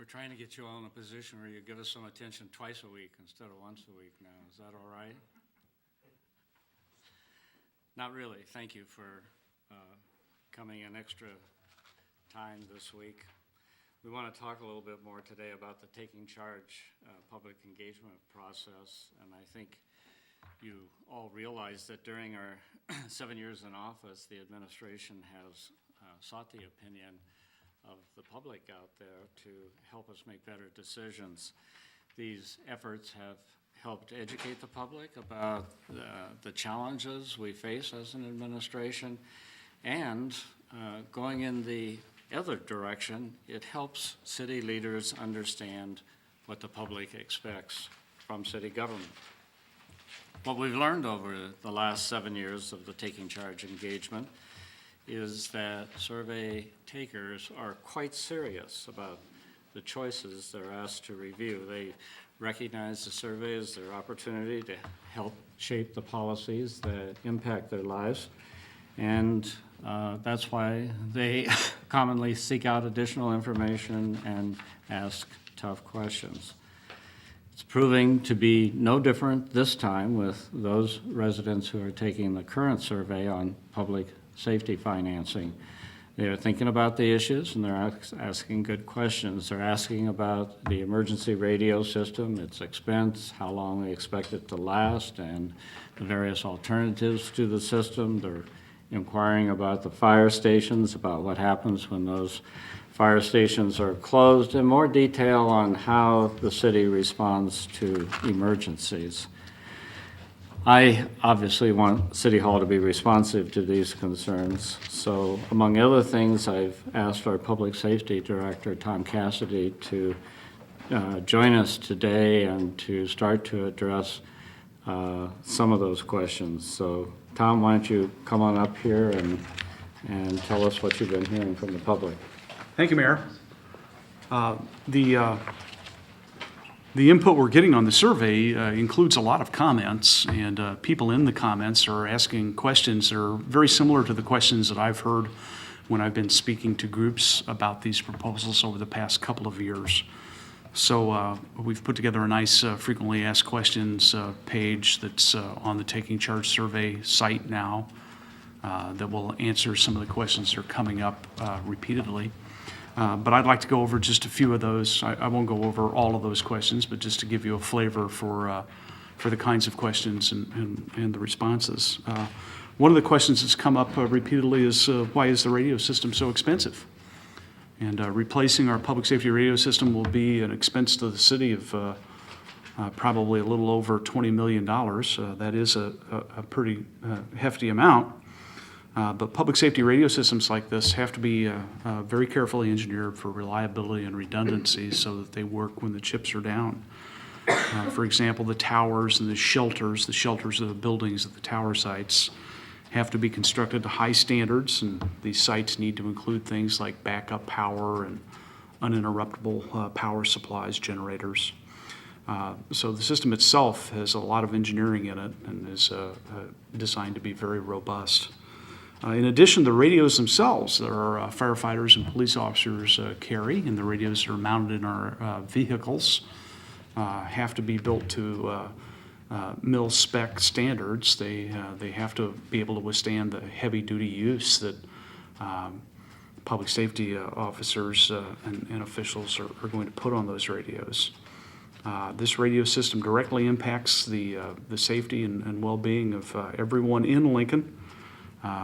trying to get you all in a position where you give us some attention twice a week instead of once a week now. Is that all right? Not really. Thank you for coming an extra time this week. We want to talk a little bit more today about the Taking Charge public engagement process, and I think you all realize that during our 7 years in office, the administration has sought the opinion of the public out there to help us make better decisions. These efforts have helped educate the public about the challenges we face as an administration, and going in the other direction, it helps city leaders understand what the public expects from city government. What we've learned over the last 7 years of the Taking Charge engagement is that survey takers are quite serious about the choices they're asked to review. They recognize the survey as their opportunity to help shape the policies that impact their lives, and that's why they commonly seek out additional information and ask tough questions. It's proving to be no different this time with those residents who are taking the current survey on public safety financing. They're thinking about the issues and they're asking good questions. They're asking about the emergency radio system, its expense, how long they expect it to last, and the various alternatives to the system. They're inquiring about the fire stations, about what happens when those fire stations are closed, and more detail on how the city responds to emergencies. I obviously want City Hall to be responsive to these concerns. So among other things, I've asked our Public Safety Director, Tom Cassidy, to join us today and to start to address some of those questions. So Tom, why don't you come on up here and tell us what you've been hearing from the public. Thank you, Mayor. The input we're getting on the survey includes a lot of comments, and people in the comments are asking questions that are very similar to the questions that I've heard when I've been speaking to groups about these proposals over the past couple of years. So we've put together a nice frequently asked questions page that's on the Taking Charge survey site now that will answer some of the questions that are coming up repeatedly. But I'd like to go over just a few of those. I won't go over all of those questions, but just to give you a flavor for the kinds of questions and the responses. One of the questions that's come up repeatedly is why is the radio system so expensive? And replacing our public safety radio system will be an expense to the city of probably a little over $20 million. That is a pretty hefty amount. But public safety radio systems like this have to be very carefully engineered for reliability and redundancy so that they work when the chips are down. For example, the towers and the shelters of the buildings at the tower sites have to be constructed to high standards, and these sites need to include things like backup power and uninterruptible power supplies, generators. So the system itself has a lot of engineering in it and is designed to be very robust. In addition, the radios themselves that our firefighters and police officers carry, and the radios that are mounted in our vehicles, have to be built to mil spec standards. They have to be able to withstand the heavy-duty use that public safety officers and officials are going to put on those radios. This radio system directly impacts the safety and well-being of everyone in Lincoln.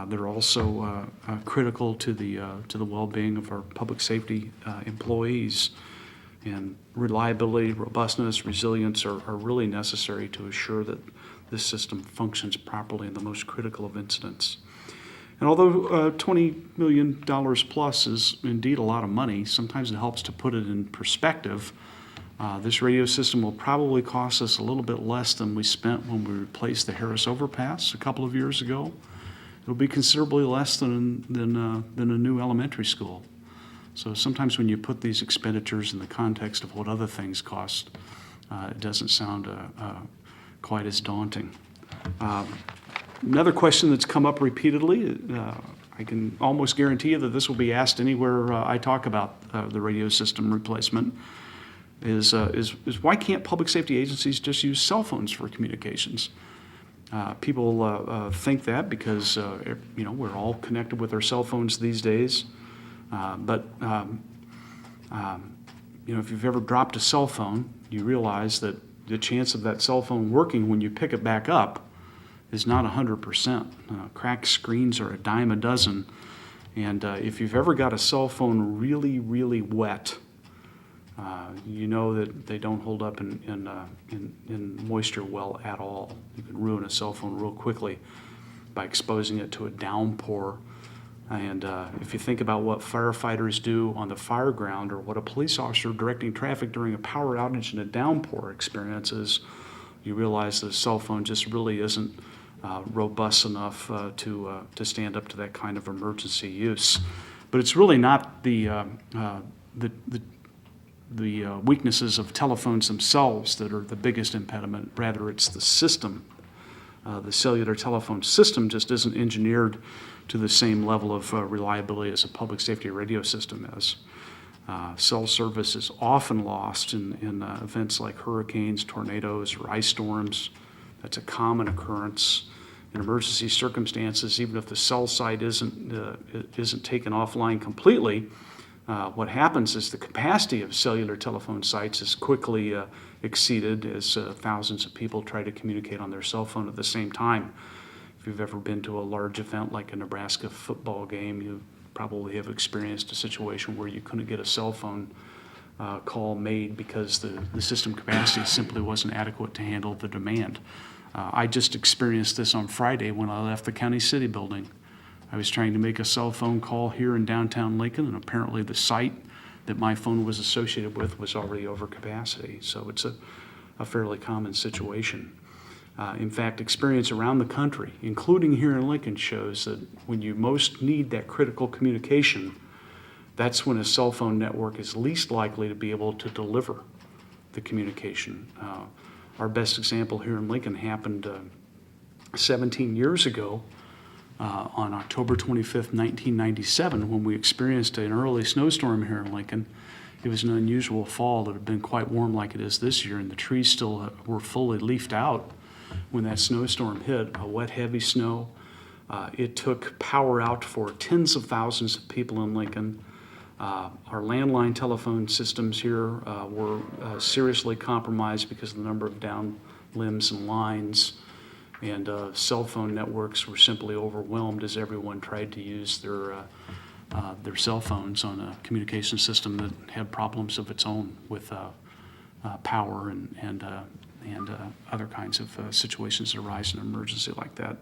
They're also critical to the well-being of our public safety employees, and reliability, robustness, resilience are really necessary to assure that this system functions properly in the most critical of incidents. And although $20 million plus is indeed a lot of money, sometimes it helps to put it in perspective. This radio system will probably cost us a little bit less than we spent when we replaced the Harris Overpass a couple of years ago. It'll be considerably less than a new elementary school. So sometimes when you put these expenditures in the context of what other things cost, it doesn't sound quite as daunting. Another question that's come up repeatedly, I can almost guarantee you that this will be asked anywhere I talk about the radio system replacement, is why can't public safety agencies just use cell phones for communications? People think that because, we're all connected with our cell phones these days. But if you've ever dropped a cell phone, you realize that the chance of that cell phone working when you pick it back up is not 100%. Cracked screens are a dime a dozen. And if you've ever got a cell phone really, really wet, you know that they don't hold up in moisture well at all. You can ruin a cell phone real quickly by exposing it to a downpour. And if you think about what firefighters do on the fire ground, or what a police officer directing traffic during a power outage and a downpour experiences, you realize that a cell phone just really isn't robust enough to stand up to that kind of emergency use. But it's really not the weaknesses of telephones themselves that are the biggest impediment. Rather, it's the system. The cellular telephone system just isn't engineered to the same level of reliability as a public safety radio system is. Cell service is often lost in events like hurricanes, tornadoes, or ice storms. That's a common occurrence. In emergency circumstances, even if the cell site isn't taken offline completely, what happens is the capacity of cellular telephone sites is quickly exceeded as thousands of people try to communicate on their cell phone at the same time. If you've ever been to a large event like a Nebraska football game, you probably have experienced a situation where you couldn't get a cell phone call made because the system capacity simply wasn't adequate to handle the demand. I just experienced this on Friday when I left the County City building. I was trying to make a cell phone call here in downtown Lincoln, and apparently the site that my phone was associated with was already over capacity. So it's a fairly common situation. In fact, experience around the country, including here in Lincoln, shows that when you most need that critical communication, that's when a cell phone network is least likely to be able to deliver the communication. Our best example here in Lincoln happened 17 years ago on October 25th, 1997, when we experienced an early snowstorm here in Lincoln. It was an unusual fall that had been quite warm like it is this year, and the trees still were fully leafed out when that snowstorm hit, a wet, heavy snow. It took power out for tens of thousands of people in Lincoln. Our landline telephone systems here were seriously compromised because of the number of down limbs and lines. And cell phone networks were simply overwhelmed as everyone tried to use their cell phones on a communication system that had problems of its own with power and other kinds of situations that arise in an emergency like that.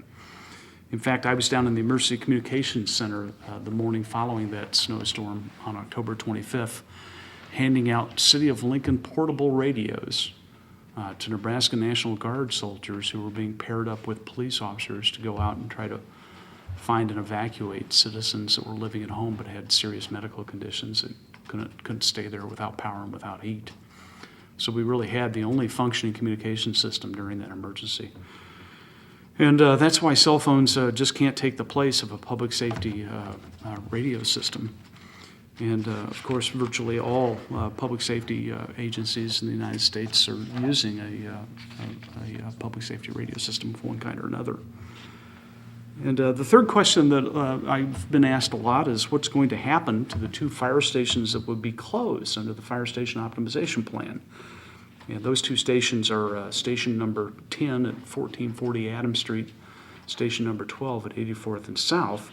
In fact, I was down in the Emergency Communications Center the morning following that snowstorm on October 25th, handing out City of Lincoln portable radios to Nebraska National Guard soldiers who were being paired up with police officers to go out and try to find and evacuate citizens that were living at home but had serious medical conditions and couldn't stay there without power and without heat. So we really had the only functioning communication system during that emergency. And that's why cell phones just can't take the place of a public safety radio system. And of course, virtually all public safety agencies in the United States are using a public safety radio system of one kind or another. And the third question that I've been asked a lot is what's going to happen to the 2 fire stations that would be closed under the Fire Station Optimization Plan. And those 2 stations are station number 10 at 1440 Adams Street, station number 12 at 84th and South.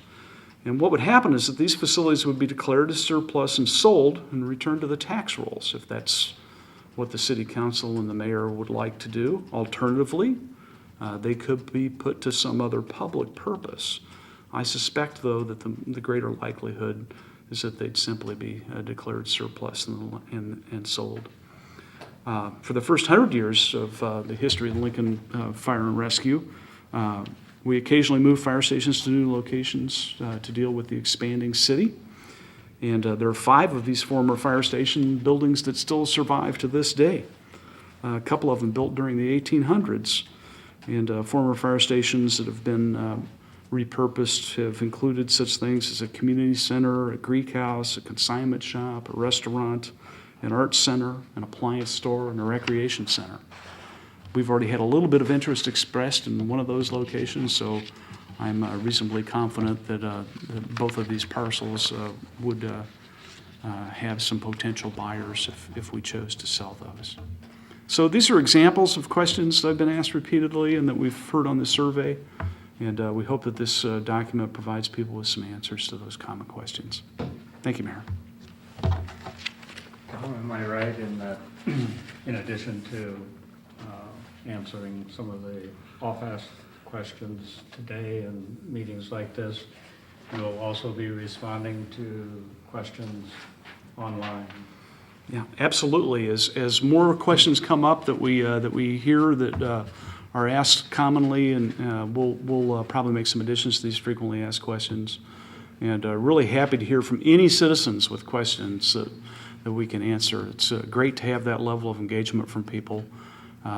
And what would happen is that these facilities would be declared as surplus and sold and returned to the tax rolls if that's what the city council and the mayor would like to do. Alternatively, they could be put to some other public purpose. I suspect, though, that the greater likelihood is that they'd simply be declared surplus and sold. For the first 100 years of the history of Lincoln Fire and Rescue, we occasionally move fire stations to new locations to deal with the expanding city. And there are 5 of these former fire station buildings that still survive to this day. A couple of them built during the 1800s. And former fire stations that have been repurposed have included such things as a community center, a Greek house, a consignment shop, a restaurant, an arts center, an appliance store, and a recreation center. We've already had a little bit of interest expressed in one of those locations, so I'm reasonably confident that both of these parcels would have some potential buyers if we chose to sell those. So these are examples of questions that have been asked repeatedly and that we've heard on the survey, and we hope that this document provides people with some answers to those common questions. Thank you, Mayor. Am I right in that, in addition to answering some of the off-asked questions today and meetings like this, you'll also be responding to questions online? Yeah, absolutely. As more questions come up that we hear that are asked commonly, and we'll probably make some additions to these frequently asked questions. And really happy to hear from any citizens with questions that we can answer. It's great to have that level of engagement from people.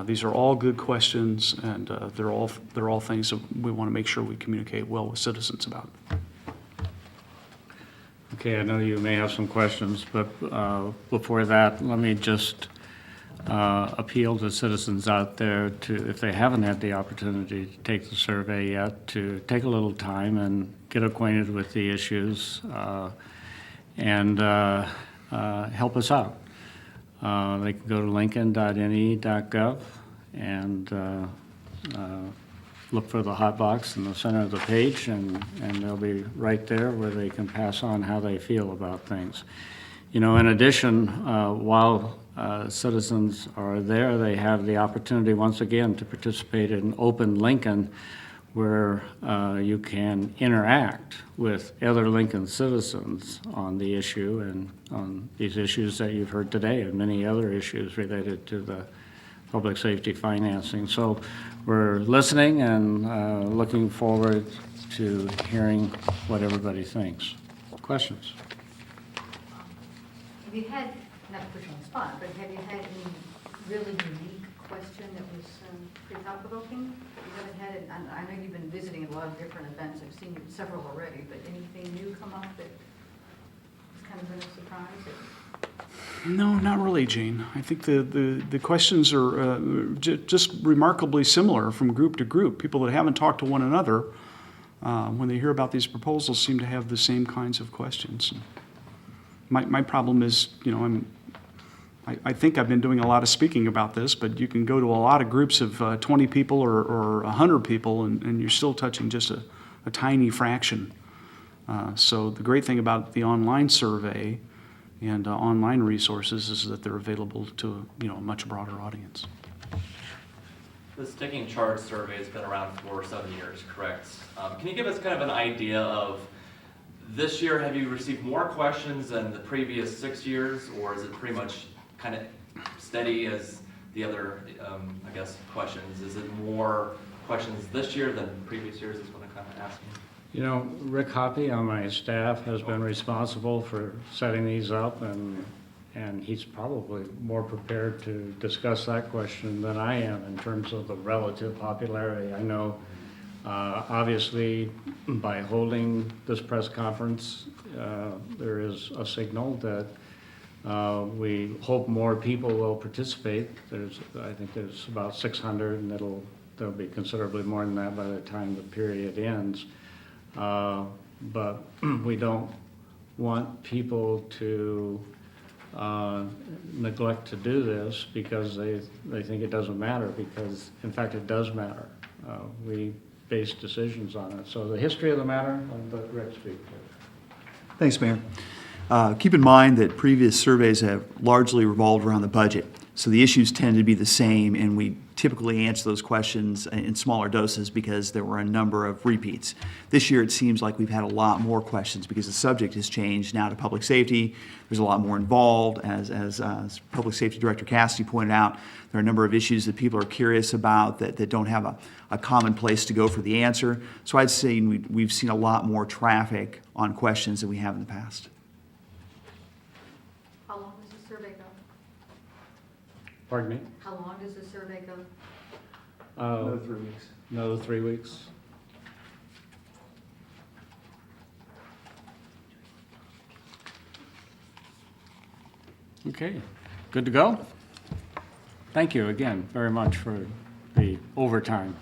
These are all good questions, and they're all things that we want to make sure we communicate well with citizens about. Okay, I know you may have some questions, but before that, let me just appeal to citizens out there to, if they haven't had the opportunity to take the survey yet, to take a little time and get acquainted with the issues and help us out. They can go to lincoln.ne.gov and look for the hot box in the center of the page, and they'll be right there where they can pass on how they feel about things. You know, in addition, while citizens are there, they have the opportunity once again to participate in Open Lincoln, where you can interact with other Lincoln citizens on the issue and on these issues that you've heard today and many other issues related to the public safety financing. So we're listening and looking forward to hearing what everybody thinks. Questions? Have you had, not to put you on the spot, but have you had any really unique question that was pretty thought-provoking? You haven't had it, I know you've been visiting a lot of different events, I've seen several already, but anything new come up that has kind of been a surprise? No, not really, Gene. I think the questions are just remarkably similar from group to group. People that haven't talked to one another, when they hear about these proposals, seem to have the same kinds of questions. My problem is, you know, I think I've been doing a lot of speaking about this, but you can go to a lot of groups of 20 people or 100 people, and you're still touching just a tiny fraction. So the great thing about the online survey and online resources is that they're available to, you know, a much broader audience. The Sticking Charge survey has been around for 7 years, correct? Can you give us kind of an idea of this year, have you received more questions than the previous 6 years, or is it pretty much kind of steady as the other, I guess, questions? Is it more questions this year than previous years is what I'm kind of asking? You know, Rick Hoppy on my staff has been responsible for setting these up, and he's probably more prepared to discuss that question than I am in terms of the relative popularity. I know, obviously, by holding this press conference, there is a signal that we hope more people will participate. I think there's about 600, and there'll be considerably more than that by the time the period ends. But we don't want people to neglect to do this because they think it doesn't matter, because in fact it does matter. We base decisions on it. So the history of the matter, I'll let Rick speak to it. Thanks, Mayor. Keep in mind that previous surveys have largely revolved around the budget, so the issues tend to be the same, and we typically answer those questions in smaller doses because there were a number of repeats. This year it seems like we've had a lot more questions because the subject has changed now to public safety. There's a lot more involved. As Public Safety Director Cassidy pointed out, there are a number of issues that people are curious about that don't have a common place to go for the answer. So I'd say we've seen a lot more traffic on questions than we have in the past. How long does the survey go? Pardon me? How long does the survey go? Another 3 weeks. Another 3 weeks. Okay, good to go? Thank you again very much for the overtime.